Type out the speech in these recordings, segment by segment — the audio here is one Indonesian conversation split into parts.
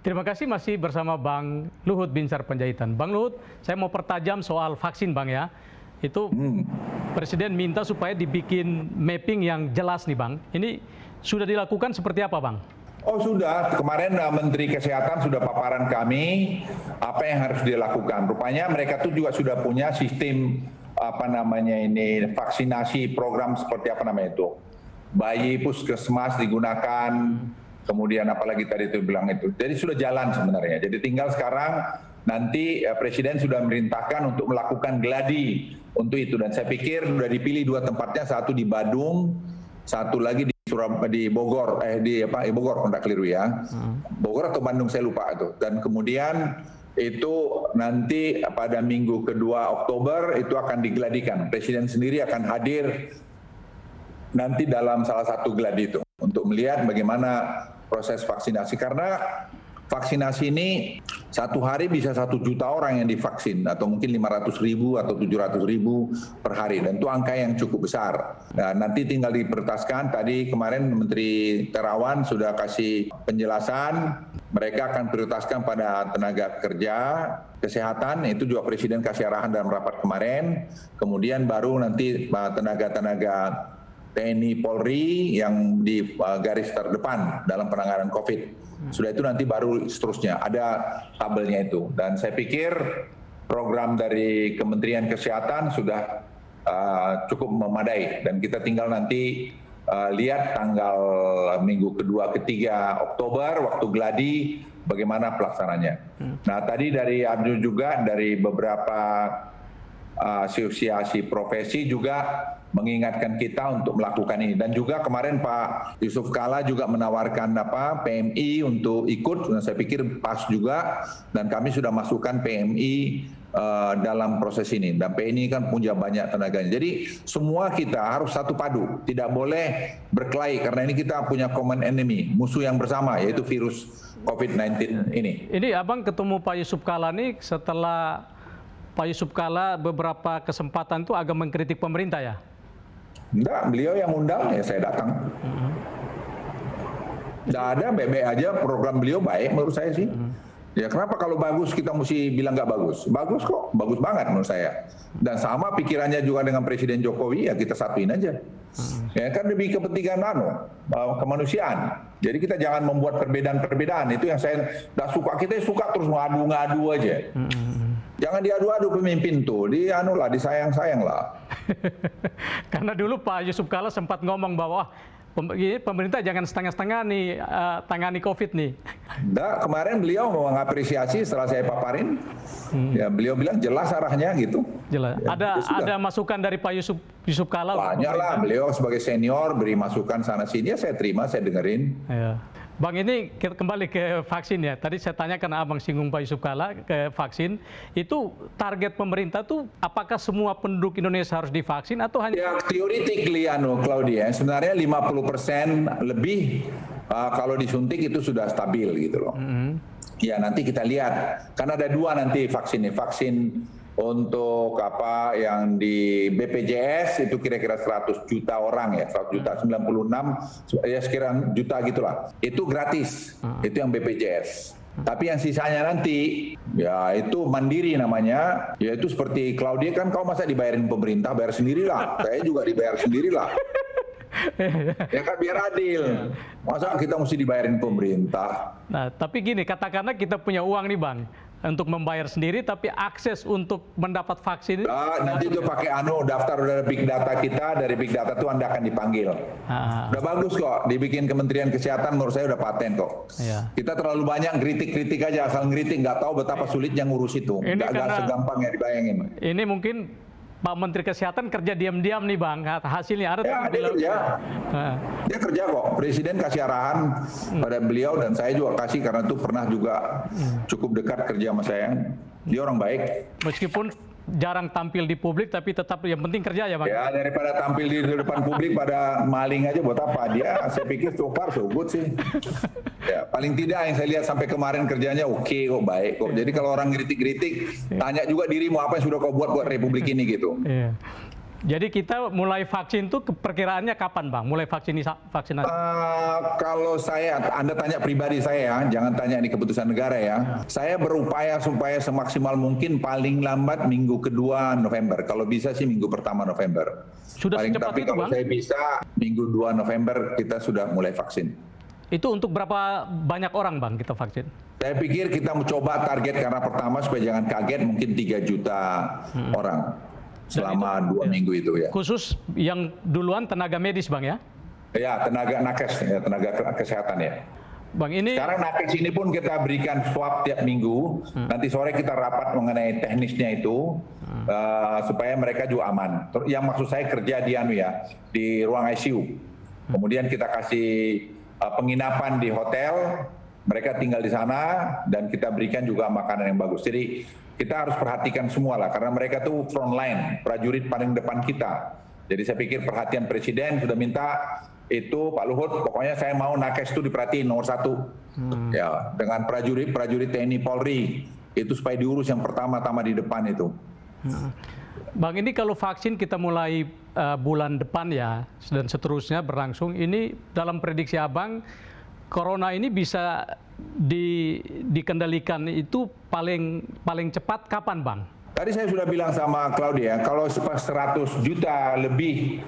Terima kasih masih bersama Bang Luhut Binsar Panjaitan. Bang Luhut, saya mau pertajam soal vaksin Bang ya. Itu Presiden minta supaya dibikin mapping yang jelas nih Bang. Ini sudah dilakukan seperti apa Bang? Oh sudah, kemarin Menteri Kesehatan sudah paparan kami apa yang harus dilakukan. Rupanya mereka tuh juga sudah punya sistem vaksinasi program seperti apa namanya itu. Bayi puskesmas digunakan, kemudian apalagi tadi itu bilang itu. Jadi sudah jalan sebenarnya. Jadi tinggal sekarang nanti Presiden sudah merintahkan untuk melakukan gladi untuk itu. Dan saya pikir sudah dipilih 2 tempatnya, satu di Badung, satu lagi di Bogor, Bogor tidak keliru ya. Bogor atau Bandung saya lupa itu. Dan kemudian itu nanti pada minggu kedua Oktober itu akan digladikan. Presiden sendiri akan hadir nanti dalam salah satu gladi itu untuk melihat bagaimana proses vaksinasi, karena vaksinasi ini satu hari bisa 1 juta orang yang divaksin atau mungkin 500.000 atau 700.000 per hari, dan itu angka yang cukup besar. Nah, nanti tinggal diprioritaskan. Tadi kemarin Menteri Terawan sudah kasih penjelasan, mereka akan prioritaskan pada tenaga kerja kesehatan, itu juga Presiden kasih arahan dalam rapat kemarin. Kemudian baru nanti tenaga-tenaga TNI Polri yang di garis terdepan dalam penanganan COVID. Sudah itu nanti baru seterusnya, ada tabelnya itu. Dan saya pikir program dari Kementerian Kesehatan sudah cukup memadai. Dan kita tinggal nanti lihat tanggal minggu kedua, ketiga Oktober, waktu gladi, bagaimana pelaksananya. Nah tadi dari Arju juga, dari beberapa asosiasi profesi juga mengingatkan kita untuk melakukan ini, dan juga kemarin Pak Yusuf Kalla juga menawarkan PMI untuk ikut. Dan saya pikir pas juga, dan kami sudah masukkan PMI dalam proses ini, dan PMI kan punya banyak tenaganya. Jadi semua kita harus satu padu, tidak boleh berkelahi, karena ini kita punya common enemy, musuh yang bersama, yaitu virus COVID-19 ini. Ini Abang ketemu Pak Yusuf Kalla nih setelah Pak Yusuf Kalla beberapa kesempatan itu agak mengkritik pemerintah ya? Enggak, beliau yang undang, ya saya datang. Enggak ada, BB aja, program beliau baik menurut saya sih. Ya kenapa kalau bagus kita mesti bilang nggak bagus? Bagus kok, bagus banget menurut saya. Dan sama pikirannya juga dengan Presiden Jokowi, ya kita satuin aja. Ya kan demi kepentingan kemanusiaan. Jadi kita jangan membuat perbedaan-perbedaan. Itu yang saya nggak suka. Kita suka terus ngadu-ngadu aja. Jangan diadu-adu pemimpin tuh, disayang-sayang lah. Karena dulu Pak Yusuf Kalla sempat ngomong bahwa pemerintah jangan setengah-setengah nih tangani COVID nih. Enggak, kemarin beliau mau mengapresiasi setelah saya paparin. Ya beliau bilang jelas arahnya gitu. Jelas. Ya, ada masukan dari Pak Yusuf Kalla? Banyak lah, beliau sebagai senior beri masukan sana sini, ya saya terima, saya dengerin. Ya. Bang, ini kembali ke vaksin ya. Tadi saya tanya karena Abang singgung Pak Yusuf Kalla ke vaksin. Itu target pemerintah tuh apakah semua penduduk Indonesia harus divaksin atau hanya... Ya theoretically Claudia, sebenarnya 50% lebih kalau disuntik itu sudah stabil gitu loh. Ya nanti kita lihat, karena ada 2 nanti vaksin nih. Vaksin untuk yang di BPJS itu kira-kira 100 juta orang ya, 100 juta 96 ya sekian juta gitulah. Itu gratis. Itu yang BPJS. Tapi yang sisanya nanti ya itu mandiri namanya. Ya itu seperti Claudia kan, kau masa dibayarin pemerintah, bayar sendirilah. Saya juga dibayar sendirilah. Ya kan biar adil. Masa kita mesti dibayarin pemerintah? Nah, tapi gini, katakanlah kita punya uang nih Bang untuk membayar sendiri, tapi akses untuk mendapat vaksin nanti itu pakai daftar udah big data kita, dari big data itu Anda akan dipanggil. Udah bagus kok, dibikin Kementerian Kesehatan, menurut saya udah paten kok. Kita terlalu banyak kritik aja, asal ngeritik, nggak tahu betapa sulitnya ngurus itu. Nggak segampang yang dibayangin. Ini mungkin Pak Menteri Kesehatan kerja diam-diam nih Bang, hasilnya ada. Ya, dia kerja. Dia kerja kok. Presiden kasih arahan pada beliau, dan saya juga kasih, karena itu pernah juga cukup dekat kerja sama saya. Dia orang baik. Meskipun jarang tampil di publik, tapi tetap yang penting kerja ya Bang. Ya, daripada tampil di depan publik pada maling aja buat apa? Dia, saya pikir so far so good sih. Ya, paling tidak yang saya lihat sampai kemarin kerjanya oke kok, baik kok. Jadi kalau orang kritik-kritik, tanya juga dirimu apa yang sudah kau buat Republik ini gitu. Jadi kita mulai vaksin itu perkiraannya kapan Bang? Mulai vaksinasi? Kalau Anda tanya pribadi saya, jangan tanya di keputusan negara ya. Saya berupaya supaya semaksimal mungkin paling lambat minggu kedua November. Kalau bisa sih minggu pertama November. Sudah secepat tapi itu kalau Bang? saya bisa minggu 2 November kita sudah mulai vaksin. Itu untuk berapa banyak orang Bang kita vaksin? Saya pikir kita mencoba target karena pertama supaya jangan kaget mungkin 3 juta orang. Selama 2 minggu itu ya. Khusus yang duluan tenaga medis Bang ya? Ya, tenaga nakes, ya, tenaga kesehatan ya. Bang ini Sekarang nakes ini pun kita berikan swab tiap minggu. Nanti sore kita rapat mengenai teknisnya itu supaya mereka juga aman. Yang maksud saya kerja di di ruang ICU. Kemudian kita kasih penginapan di hotel. Mereka tinggal di sana dan kita berikan juga makanan yang bagus. Jadi kita harus perhatikan semua lah karena mereka tuh front line, prajurit paling depan kita. Jadi saya pikir perhatian Presiden sudah minta itu Pak Luhut, pokoknya saya mau nakes itu diperhatiin nomor 1. Ya, dengan prajurit TNI Polri itu supaya diurus yang pertama-tama di depan itu. Bang ini kalau vaksin kita mulai bulan depan ya dan seterusnya berlangsung, ini dalam prediksi Abang Corona ini bisa dikendalikan itu paling cepat kapan Bang? Tadi saya sudah bilang sama Claudia, kalau 100 juta lebih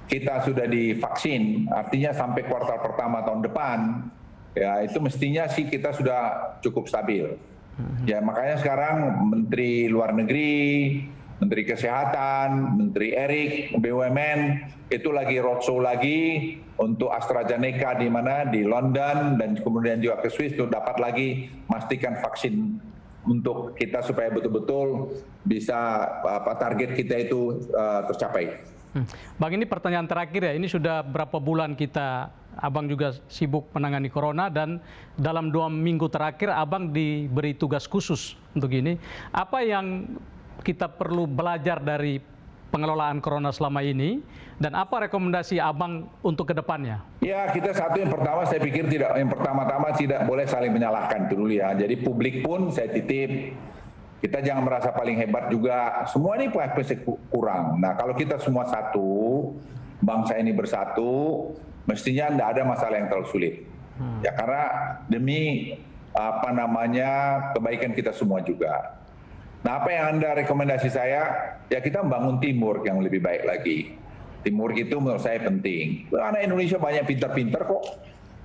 kita sudah divaksin, artinya sampai kuartal pertama tahun depan, ya itu mestinya sih kita sudah cukup stabil. Ya makanya sekarang Menteri Luar Negeri, Menteri Kesehatan, Menteri Erik, BUMN itu lagi roadshow lagi untuk AstraZeneca di mana di London dan kemudian juga ke Swiss untuk dapat lagi memastikan vaksin untuk kita supaya betul-betul bisa target kita itu tercapai. Bang ini pertanyaan terakhir ya, ini sudah berapa bulan kita, Abang juga sibuk menangani Corona dan dalam 2 minggu terakhir Abang diberi tugas khusus untuk ini. Apa yang kita perlu belajar dari pengelolaan Corona selama ini dan apa rekomendasi Abang untuk kedepannya? Ya kita yang pertama saya pikir yang pertama-tama tidak boleh saling menyalahkan dulu ya. Jadi publik pun saya titip, kita jangan merasa paling hebat juga. Semua ini pasti kurang. Nah kalau kita semua satu, bangsa ini bersatu, mestinya tidak ada masalah yang terlalu sulit. Ya karena demi kebaikan kita semua juga. Nah apa yang Anda rekomendasi saya, ya kita membangun teamwork yang lebih baik lagi. Teamwork itu menurut saya penting. Anak Indonesia banyak pintar-pintar kok,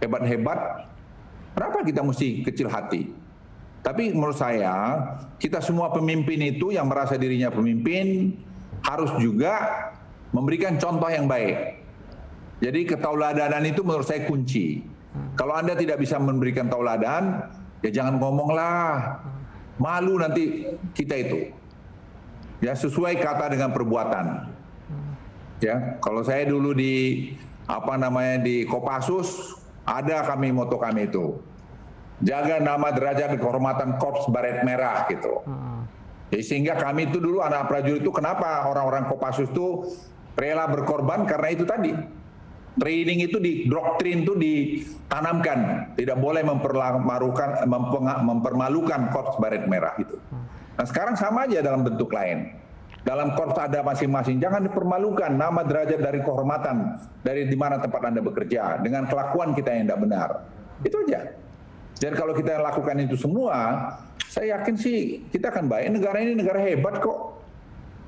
hebat-hebat. Kenapa kita mesti kecil hati? Tapi menurut saya, kita semua pemimpin itu yang merasa dirinya pemimpin, harus juga memberikan contoh yang baik. Jadi ketauladanan itu menurut saya kunci. Kalau Anda tidak bisa memberikan tauladan, ya jangan ngomonglah. Malu nanti kita itu. Ya sesuai kata dengan perbuatan. Ya, kalau saya dulu di di Kopassus ada moto kami itu. Jaga nama derajat dan kehormatan Korps Baret Merah gitu. Jadi sehingga kami itu dulu anak prajurit itu kenapa orang-orang Kopassus itu rela berkorban karena itu tadi. Training itu doktrin itu ditanamkan, tidak boleh mempermalukan Korps Baret Merah itu. Nah sekarang sama aja dalam bentuk lain. Dalam korps ada masing-masing, jangan dipermalukan nama derajat dari kehormatan dari di mana tempat Anda bekerja dengan kelakuan kita yang tidak benar. Itu aja. Dan kalau kita lakukan itu semua, saya yakin sih kita akan baik. Negara ini negara hebat kok.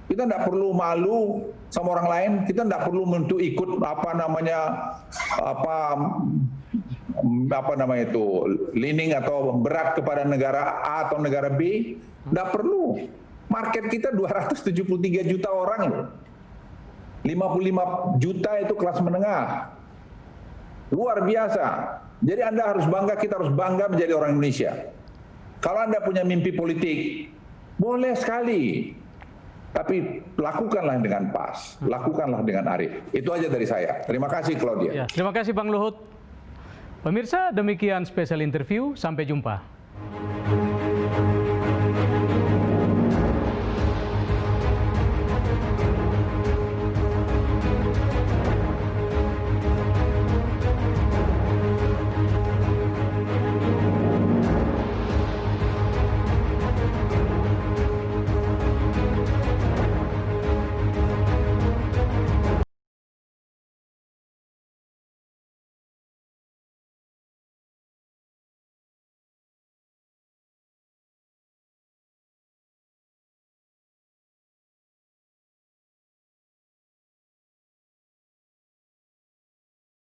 Kita tidak perlu malu sama orang lain, kita tidak perlu untuk ikut leaning atau berat kepada negara A atau negara B, tidak perlu. Market kita 273 juta orang loh. 55 juta itu kelas menengah. Luar biasa. Jadi Anda harus bangga, kita harus bangga menjadi orang Indonesia. Kalau Anda punya mimpi politik, boleh sekali. Tapi lakukanlah dengan pas, lakukanlah dengan arif. Itu aja dari saya. Terima kasih Claudia. Ya, terima kasih Bang Luhut. Pemirsa, demikian spesial interview. Sampai jumpa.